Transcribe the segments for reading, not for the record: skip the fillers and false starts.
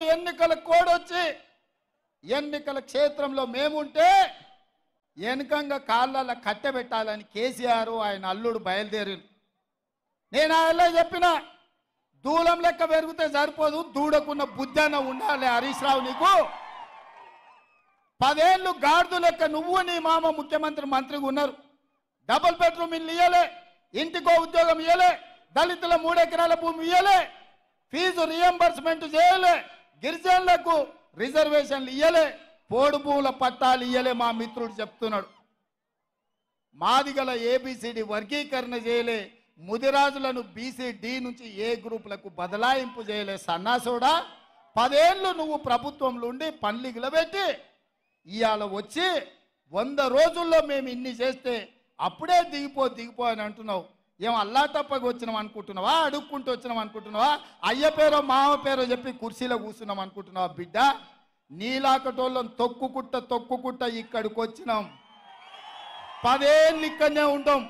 ఎన్నికల కోడ్ వచ్చి ఎన్నికల క్షేత్రంలో మేముంటే వెనకంగా కాళ్ళ కట్టెబెట్టాలని కేసీఆర్ ఆయన అల్లుడు బయలుదేరి నేను ఆయన చెప్పిన దూలం లెక్క పెరిగితే సరిపోదు దూడకున్న బుద్ధన ఉండాలి హరీష్ రావు నీకు 10 ఏళ్ళు గాడిద లెక్క నువ్వు నీ మామ ముఖ్యమంత్రి మంత్రిగా ఉన్నారు డబుల్ బెడ్రూమ్ ఇల్లు ఇయ్యలే ఇంటికో ఉద్యోగం ఇయ్యలే దళితుల 3 ఎకరాల భూమి ఇయ్యలే ఫీజు రియంబర్స్మెంట్ చేయలే గిరిజనులకు రిజర్వేషన్లు ఇయ్యలే పోడు భూముల పట్టాలు ఇయ్యలే మా మిత్రుడు చెప్తున్నాడు మాదిగల ఏబిసిడి వర్గీకరణ చేయలే ముదిరాజులను బీసీ-డి నుంచి ఏ గ్రూపులకు బదలాయింపు చేయలే సన్నాసుడా 10 ఏళ్ళు నువ్వు ప్రభుత్వంలో ఉండి పన్లిగిల పెట్టి ఇవాళ వచ్చి 100 రోజుల్లో మేము ఇన్ని చేస్తే అప్పుడే దిగిపో అని అంటున్నావు ఏం అల్లా తప్పగా వచ్చినాం అనుకుంటున్నావా అడుక్కుంటూ వచ్చినాం అనుకుంటున్నావా అయ్య పేరో మామ పేరో చెప్పి కుర్చీలో కూర్చున్నాం అనుకుంటున్నావా బిడ్డ నీలాకటోళ్ళని తొక్కుకుంట ఇక్కడికి వచ్చినాం 10 ఏళ్ళు ఇక్కడనే ఉంటాం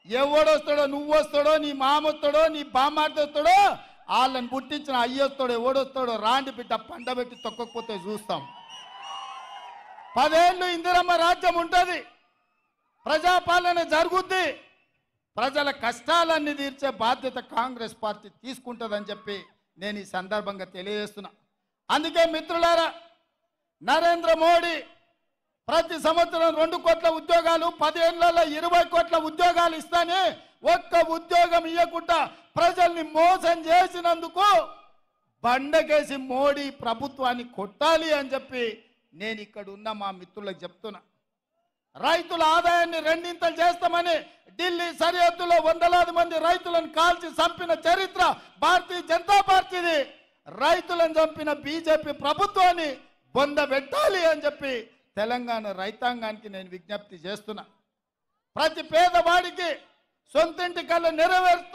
ఎవడొస్తాడో నువ్వు వస్తాడో నీ మామ వస్తాడో నీ బామ్మార్ది వస్తాడో వాళ్ళని పుట్టించిన అయ్యొస్తాడో ఎవడొస్తాడో రాండి బిడ్డ పండబెట్టి తొక్కకపోతే చూస్తాం 10 ఏళ్ళు ఇందిరమ్మ రాజ్యం ఉంటుంది ప్రజాపాలన జరుగుద్ది ప్రజల కష్టాలన్నీ తీర్చే బాధ్యత కాంగ్రెస్ పార్టీ తీసుకుంటుందని చెప్పి నేను ఈ సందర్భంగా తెలియజేస్తున్నా అందుకే మిత్రులారా నరేంద్ర మోడీ ప్రతి సంవత్సరం 2 కోట్ల ఉద్యోగాలు 10 ఏళ్లలో 20 కోట్ల ఉద్యోగాలు ఇస్తానే ఒక్క ఉద్యోగం ఇవ్వకుండా ప్రజల్ని మోసం చేసినందుకు బండకేసి మోడీ ప్రభుత్వాన్ని కొట్టాలి అని చెప్పి నేను ఇక్కడ ఉన్న మా మిత్రులకు చెప్తున్నా రైతుల ఆదాయాన్ని 2 చేస్తామని ఢిల్లీ సరిహద్దులో వందలాది మంది రైతులను కాల్చి చంపిన చరిత్ర భారతీయ జనతా పార్టీది రైతులను చంపిన బీజేపీ ప్రభుత్వాన్ని బొందబెట్టాలి అని చెప్పి తెలంగాణ రైతాంగానికి నేను విజ్ఞప్తి చేస్తున్నా ప్రతి పేదవాడికి సొంతింటి కళ నెరవేరుస్తా